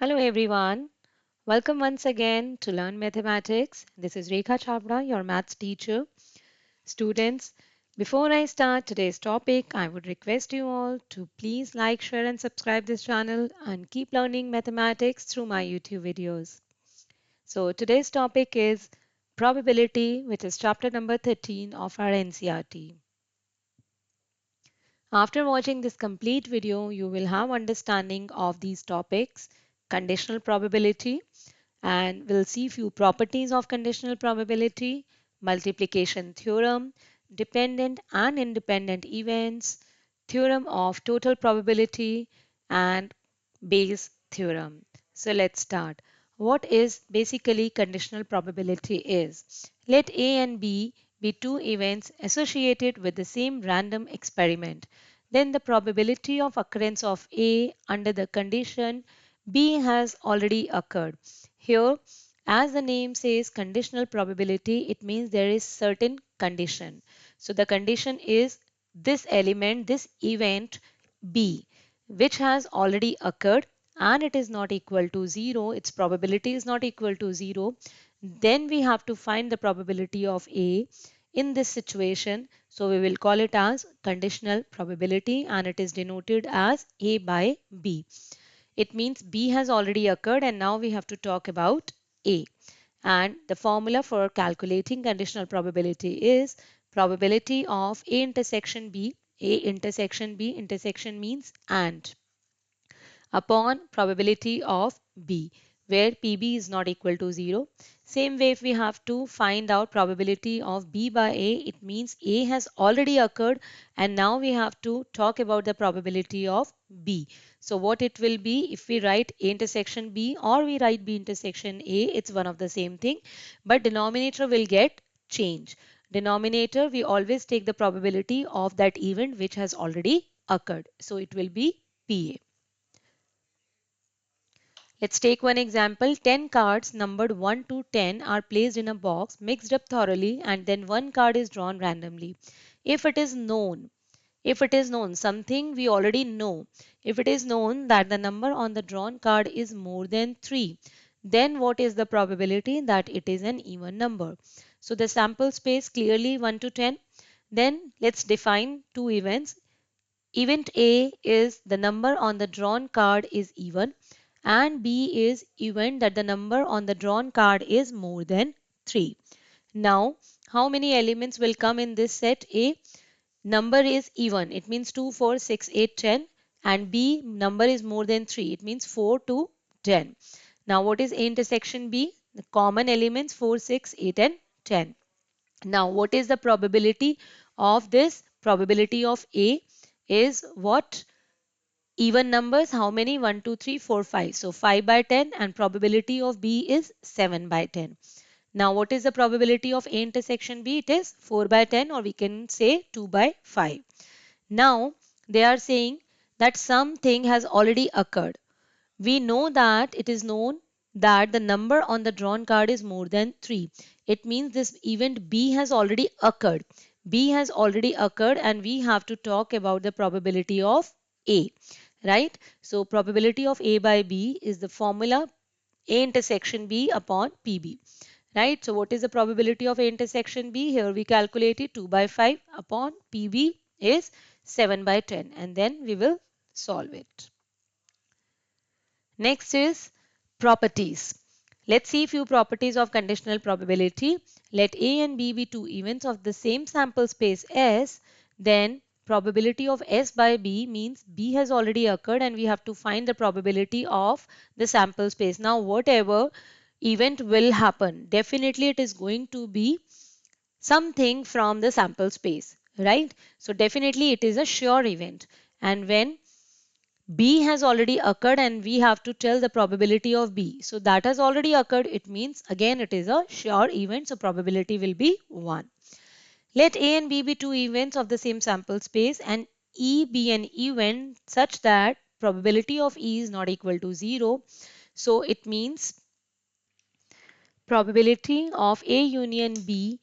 Hello everyone. Welcome once again to Learn Mathematics. This is Rekha Chhabra, your maths teacher. Students, before I start today's topic, I would request you all to please like, share and subscribe this channel and keep learning mathematics through my YouTube videos. So today's topic is probability, which is chapter number 13 of our NCERT. After watching this complete video, you will have understanding of these topics: conditional probability, and we'll see few properties of conditional probability, multiplication theorem, dependent and independent events, theorem of total probability, and Bayes theorem. So let's start. What is basically conditional probability is, let A and B be two events associated with the same random experiment. Then the probability of occurrence of A under the condition B has already occurred. Here, as the name says conditional probability, it means there is certain condition. So the condition is this element, this event B, which has already occurred and it is not equal to 0, its probability is not equal to 0, then we have to find the probability of A in this situation. So we will call it as conditional probability and it is denoted as A by B. It means B has already occurred and now we have to talk about A. And the formula for calculating conditional probability is probability of A intersection B. A intersection B, intersection means and, upon probability of B, where PB is not equal to 0. Same way, if we have to find out probability of B by A, it means A has already occurred and now we have to talk about the probability of B. So what it will be, if we write A intersection B or we write B intersection A, it's one of the same thing, but denominator will get changed. Denominator, we always take the probability of that event which has already occurred. So it will be PA. Let's take one example. 10 cards numbered 1 to 10 are placed in a box, mixed up thoroughly, and then one card is drawn randomly. If it is known, something we already know, if it is known that the number on the drawn card is more than 3, then what is the probability that it is an even number? So the sample space clearly 1 to 10. Then let's define two events. Event A is the number on the drawn card is even, and B is event that the number on the drawn card is more than 3. Now, how many elements will come in this set? A number is even, it means 2, 4, 6, 8, 10, and B number is more than 3, it means 4 to 10. Now, what is A intersection B? The common elements 4, 6, 8, and 10. Now, what is the probability of this? Probability of A is what? Even numbers, how many? 1, 2, 3, 4, 5. So 5 by 10 and probability of B is 7 by 10. Now what is the probability of A intersection B? It is 4 by 10 or we can say 2 by 5. Now they are saying that something has already occurred. We know that it is known that the number on the drawn card is more than 3. It means this event B has already occurred. B has already occurred and we have to talk about the probability of A, right? So probability of A by B is the formula A intersection B upon PB, right? So what is the probability of A intersection B? Here we calculated 2 by 5 upon PB is 7 by 10 and then we will solve it. Next is properties. Let's see few properties of conditional probability. Let A and B be two events of the same sample space S, then probability of S by B means B has already occurred and we have to find the probability of the sample space. Now whatever event will happen, definitely it is going to be something from the sample space, right? So definitely it is a sure event, and when B has already occurred and we have to tell the probability of B. So that has already occurred. It means again it is a sure event. So probability will be 1. Let A and B be two events of the same sample space and E be an event such that probability of E is not equal to 0. So it means probability of A union B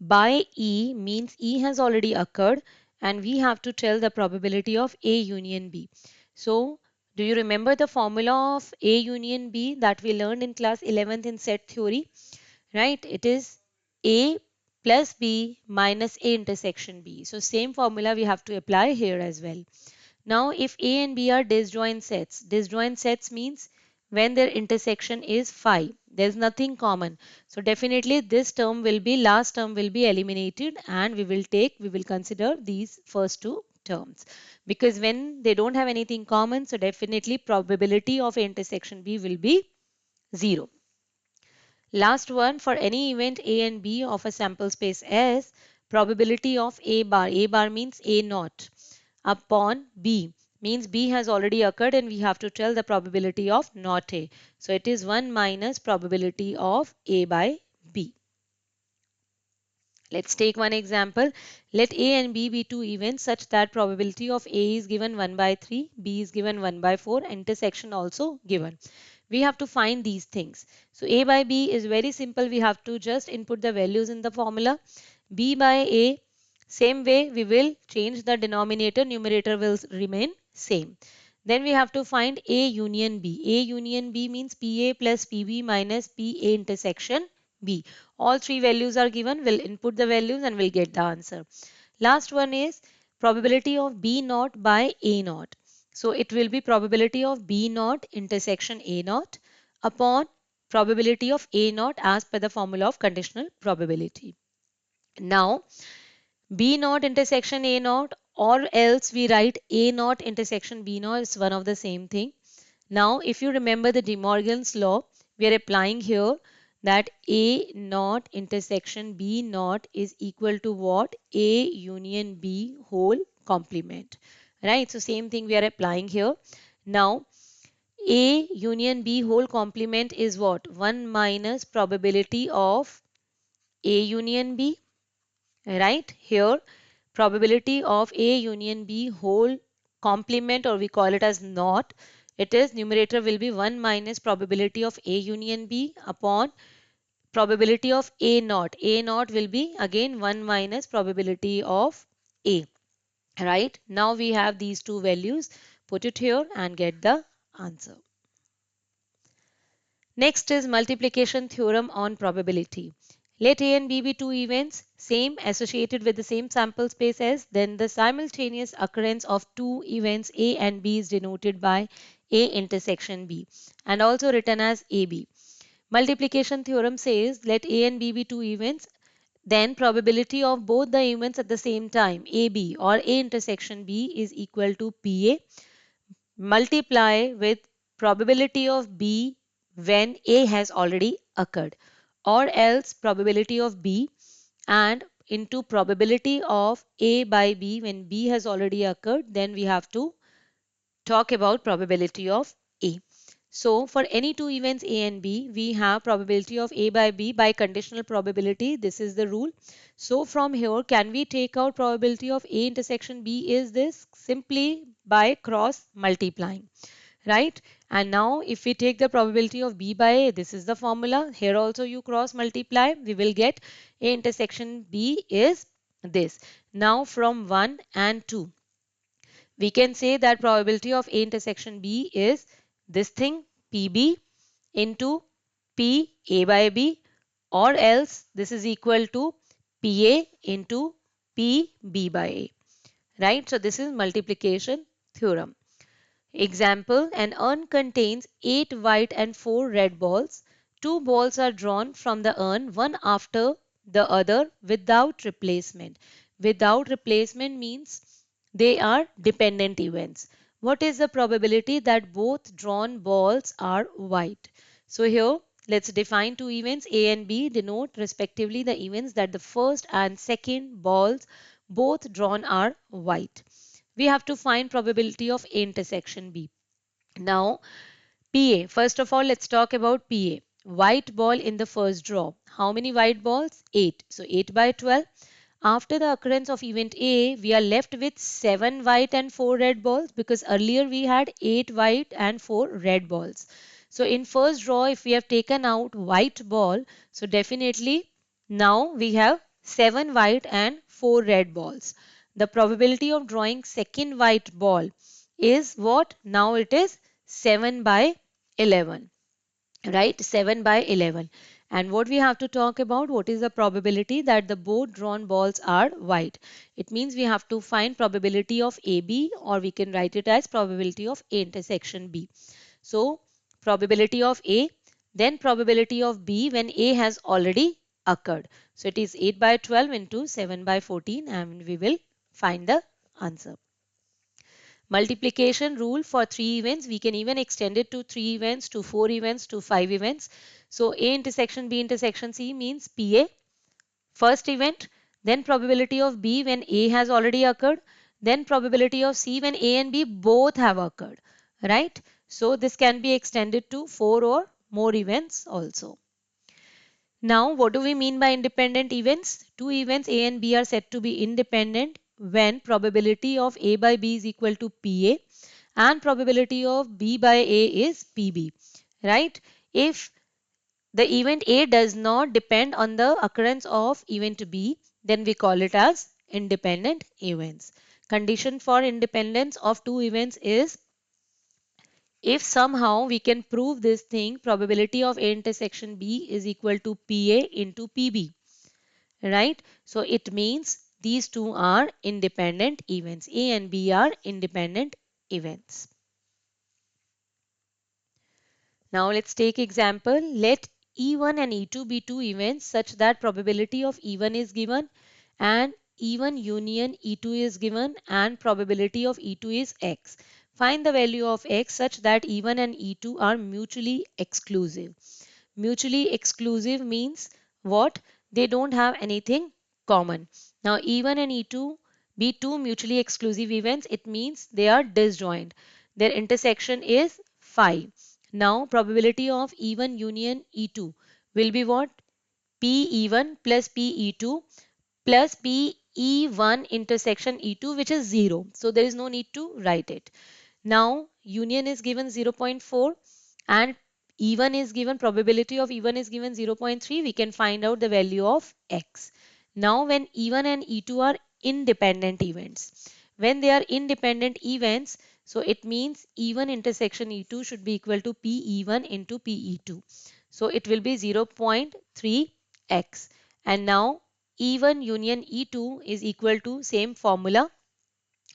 by E means E has already occurred and we have to tell the probability of A union B. So Do you remember the formula of A union B that we learned in class 11th in set theory? Right? It is A plus B minus A intersection B. So same formula we have to apply here as well. Now if A and B are disjoint sets means when their intersection is phi, there's nothing common. So definitely this term will be, last term will be eliminated, and we will consider these first two terms, because when they don't have anything common, so definitely probability of intersection B will be 0. Last one, for any event A and B of a sample space S, probability of A bar means A naught, upon B means B has already occurred and we have to tell the probability of not A. So it is 1 minus probability of A by B. Let's take one example. Let A and B be two events such that probability of A is given 1 by 3, B is given 1 by 4, intersection also given. We have to find these things. So A by B is very simple. We have to just input the values in the formula. B by A, same way we will change the denominator, numerator will remain same. Then we have to find A union B. A union B means PA plus PB minus PA intersection B. All three values are given. We'll input the values and we'll get the answer. Last one is probability of B naught by A naught. So it will be probability of B naught intersection A naught upon probability of A naught as per the formula of conditional probability. Now B naught intersection A naught, or else we write A naught intersection B naught, is one of the same thing. Now if you remember the De Morgan's law, we are applying here that A naught intersection B naught is equal to what? A union B whole complement. Right? So same thing we are applying here. Now A union B whole complement is what? 1 minus probability of A union B. Right? Here probability of A union B whole complement, or we call it as naught. It is numerator will be 1 minus probability of A union B upon probability of A naught. A naught will be again 1 minus probability of A. Right? Now we have these two values. Put it here and get the answer. Next is multiplication theorem on probability. Let A and B be two events, same associated with the same sample space S, then the simultaneous occurrence of two events A and B is denoted by A intersection B and also written as AB. Multiplication theorem says let A and B be two events, then probability of both the events at the same time AB or A intersection B is equal to PA, multiply with probability of B when A has already occurred, or else probability of B and into probability of A by B when B has already occurred, then we have to talk about probability of A. So for any two events A and B, we have probability of A by B by conditional probability. This is the rule. So from here, can we take out probability of A intersection B is this? Simply by cross multiplying, right? And now if we take the probability of B by A, this is the formula. Here also you cross multiply, we will get A intersection B is this. Now from 1 and 2, we can say that probability of A intersection B is this thing PB into P A by B, or else this is equal to PA into P B by A, right? So this is multiplication theorem. Example, an urn contains 8 white and 4 red balls. Two balls are drawn from the urn, one after the other without replacement. Without replacement means they are dependent events. What is the probability that both drawn balls are white? So here let's define two events A and B, denote respectively the events that the first and second balls both drawn are white. We have to find probability of A intersection B. Now PA, first of all let's talk about PA. White ball in the first draw. How many white balls? 8. So 8 by 12. After the occurrence of event A, we are left with 7 white and 4 red balls, because earlier we had 8 white and 4 red balls. So in first draw, if we have taken out white ball, so definitely now we have 7 white and 4 red balls. The probability of drawing second white ball is what? Now it is 7 by 11, right? 7 by 11. And what we have to talk about, what is the probability that the both drawn balls are white? It means we have to find probability of AB, or we can write it as probability of A intersection B. So probability of A, then probability of B when A has already occurred. So it is 8 by 12 into 7 by 14, and we will find the answer. Multiplication rule for 3 events, we can even extend it to 3 events, to 4 events, to 5 events. So A intersection B intersection C means PA, first event, then probability of B when A has already occurred, then probability of C when A and B both have occurred, right? So this can be extended to 4 or more events also. Now, what do we mean by independent events? Two events A and B are said to be independent when probability of A by B is equal to PA and probability of B by A is PB, right? If the event A does not depend on the occurrence of event B, then we call it as independent events. Condition for independence of two events is if somehow we can prove this thing, probability of A intersection B is equal to PA into PB, right? So it means these two are independent events. A and B are independent events. Now let's take example. Let E1 and E2 be two events such that probability of E1 is given and E1 union E2 is given and probability of E2 is X. Find the value of X such that E1 and E2 are mutually exclusive. Mutually exclusive means what? They don't have anything common. Now E1 and E2 be two mutually exclusive events. It means they are disjoint. Their intersection is 5. Now probability of E1 union E2 will be what? PE1 plus PE2 plus PE1 intersection E2, which is 0. So there is no need to write it. Now union is given 0.4 and E1 is given, probability of E1 is given 0.3. We can find out the value of X. Now when E1 and E2 are independent events, when they are independent events, so it means E1 intersection E2 should be equal to PE1 into PE2. So it will be 0.3x. And now E1 union E2 is equal to same formula,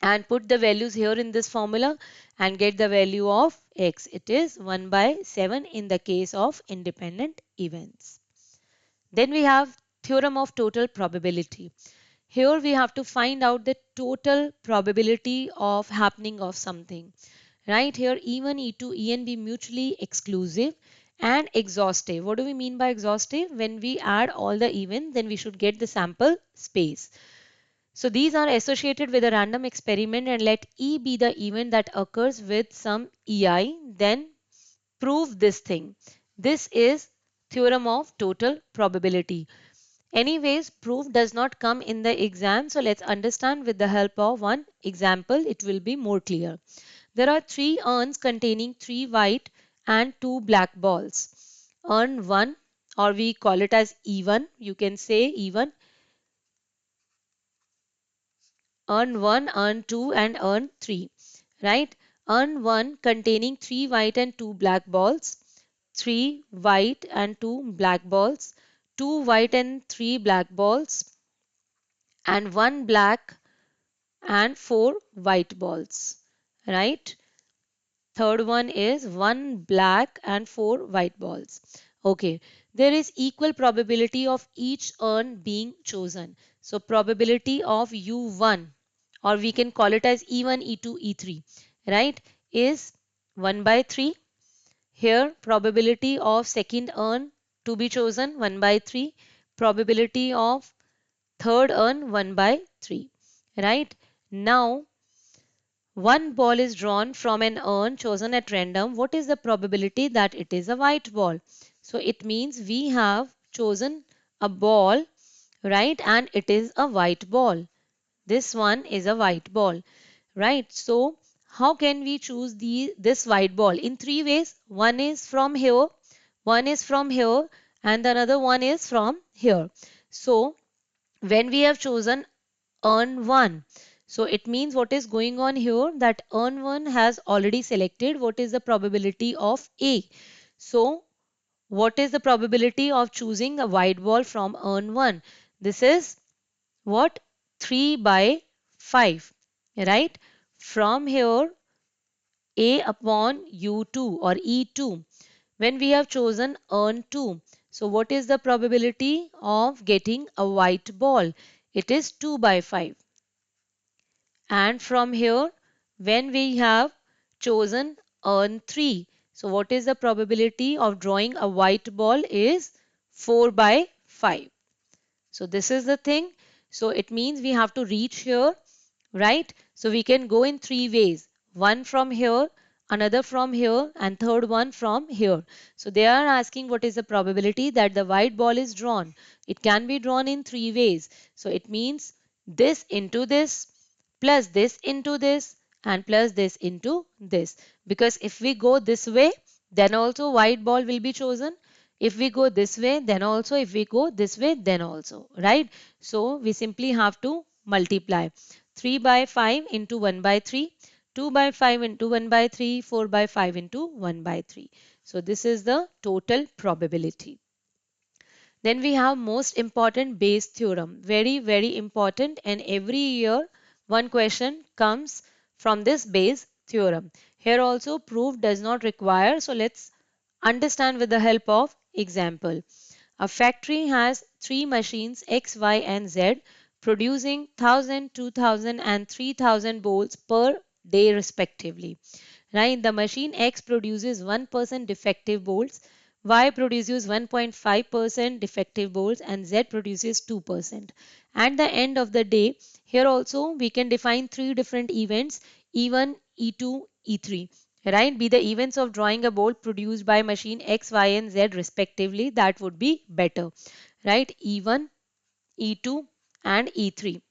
and put the values here in this formula and get the value of X. It is 1 by 7 in the case of independent events. Then we have theorem of total probability. Here we have to find out the total probability of happening of something. Right here E1, E2, E and B mutually exclusive and exhaustive. What do we mean by exhaustive? When we add all the events, then we should get the sample space. So these are associated with a random experiment, and let E be the event that occurs with some EI, then prove this thing. This is theorem of total probability. Anyways, proof does not come in the exam, so let's understand with the help of one example. It will be more clear. There are three urns containing three white and two black balls. Urn 1, or we call it as E1, you can say E1, urn 1, urn 2 and urn 3, right? Urn 1 containing 3 white and 2 black balls, 3 white and 2 black balls, 2 white and 3 black balls, and 1 black and 4 white balls, right? Third one is 1 black and 4 white balls. Okay, there is equal probability of each urn being chosen. So probability of U1, or we can call it as E1, E2, E3, right, is 1 by 3. Here probability of second urn to be chosen 1 by 3. Probability of third urn 1 by 3, right? Now one ball is drawn from an urn chosen at random. What is the probability that it is a white ball? So it means we have chosen a ball, right? And it is a white ball. This one is a white ball, right? So how can we choose this white ball? In three ways. One is from here, one is from here, and another one is from here. So when we have chosen urn 1, So it means what is going on here, that urn1 has already selected what is the probability of A. So what is the probability of choosing a white ball from urn1? This is what? 3 by 5, right? From here, A upon U2 or E2. When we have chosen urn2, so what is the probability of getting a white ball? It is 2 by 5. And from here, when we have chosen urn3, so what is the probability of drawing a white ball is 4 by 5. So this is the thing. So it means we have to reach here, right? So we can go in three ways. One from here, another from here, and third one from here. So they are asking what is the probability that the white ball is drawn. It can be drawn in three ways. So it means this into this, plus this into this, and plus this into this. Because if we go this way, then also white ball will be chosen. If we go this way, then also. If we go this way, then also, right? So we simply have to multiply 3 by 5 into 1 by 3, 2 by 5 into 1 by 3, 4 by 5 into 1 by 3. So this is the total probability. Then we have most important Bayes theorem. Very, very important, and every year one question comes from this Bayes theorem. Here also proof does not require. So let's understand with the help of example. A factory has three machines X, Y and Z producing 1000, 2000 and 3000 bolts per day respectively. Right? The machine X produces 1% defective bolts, Y produces 1.5% defective bolts and Z produces 2%. At the end of the day, here also we can define three different events, E1, E2, E3. Right? Be the events of drawing a bolt produced by machine X, Y and Z respectively. That would be better. Right? E1, E2 and E3.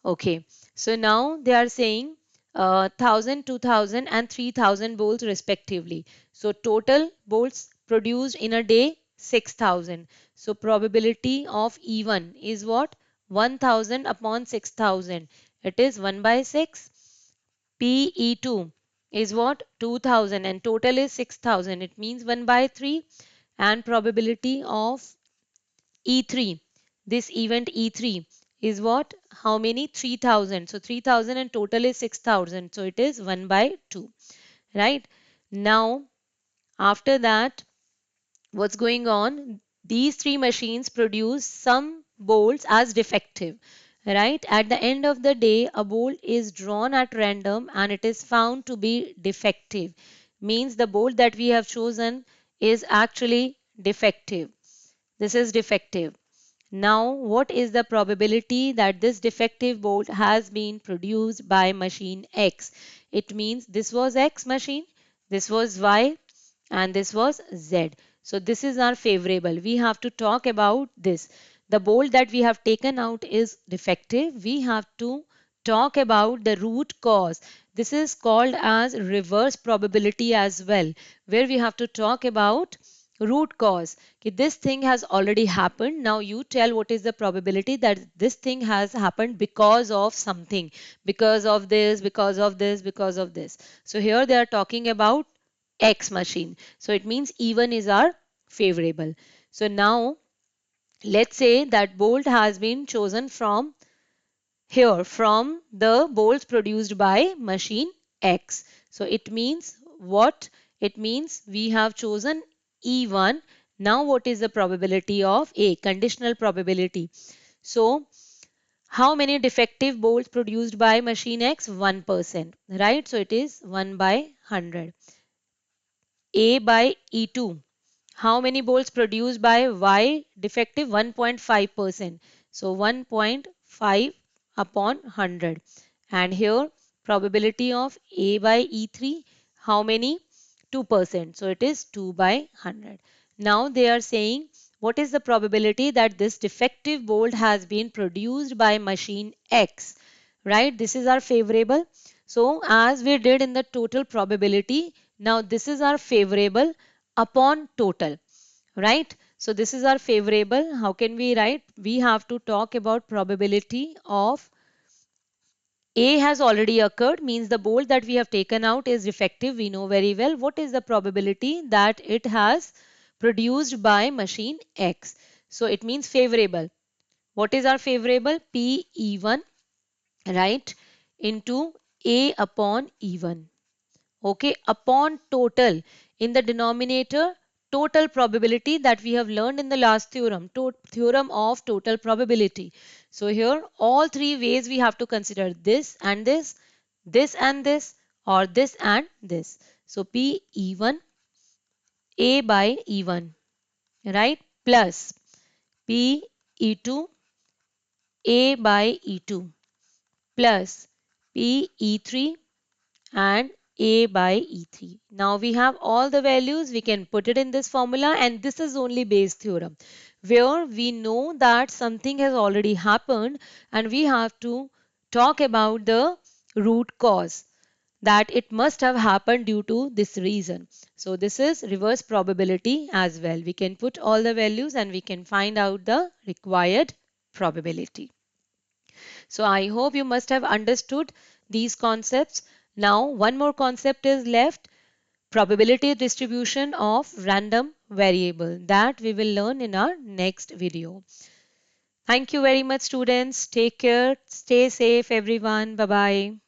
Okay, so now they are saying 1000, 2000 and 3000 bolts respectively. So total bolts produced in a day 6000. So probability of E1 is what? 1000 upon 6000. It is 1 by 6. PE2 is what? 2000 and total is 6000. It means 1 by 3. And probability of E3. This event E3 is what? How many? 3000. So 3000 and total is 6000. So it is 1 by 2. Right? Now, after that, what's going on? These three machines produce some bolts as defective. Right? At the end of the day, a bolt is drawn at random and it is found to be defective. Means the bolt that we have chosen is actually defective. This is defective. Now, what is the probability that this defective bolt has been produced by machine X? It means this was X machine, this was Y, and this was Z. So this is our favorable. We have to talk about this. The bolt that we have taken out is defective. We have to talk about the root cause. This is called as reverse probability as well, where we have to talk about root cause. Okay, this thing has already happened. Now you tell what is the probability that this thing has happened because of something, because of this, because of this, because of this. So here they are talking about X machine. So it means E1 is our favorable. So now let's say that bolt has been chosen from here, from the bolts produced by machine X. So it means what? It means we have chosen E1. Now what is the probability of A? Conditional probability. So how many defective bolts produced by machine X? 1%. Right? So it is 1 by 100. A by E2. How many bolts produced by Y? Defective 1.5%. So 1.5 upon 100. And here probability of A by E3. How many? 2%. So it is 2 by 100. Now they are saying what is the probability that this defective bolt has been produced by machine X? Right? This is our favorable. So as we did in the total probability, now this is our favorable upon total, right? So this is our favorable. How can we write? We have to talk about probability of A has already occurred, means the bolt that we have taken out is defective. We know very well what is the probability that it has produced by machine X. So it means favorable. What is our favorable? P E1, right, into A upon E1. Okay, upon total, in the denominator, total probability that we have learned in the last theorem, theorem of total probability. So here all three ways we have to consider this and this and this, or this and this. So P E1 A by E1, right, plus P E2 A by E2 plus P E3 and A by E3. Now we have all the values, we can put it in this formula, and this is only Bayes theorem where we know that something has already happened and we have to talk about the root cause, that it must have happened due to this reason. So this is reverse probability as well. We can put all the values and we can find out the required probability. So I hope you must have understood these concepts. Now one more concept is left, probability distribution of random variable, that we will learn in our next video. Thank you very much students. Take care. Stay safe everyone. Bye bye.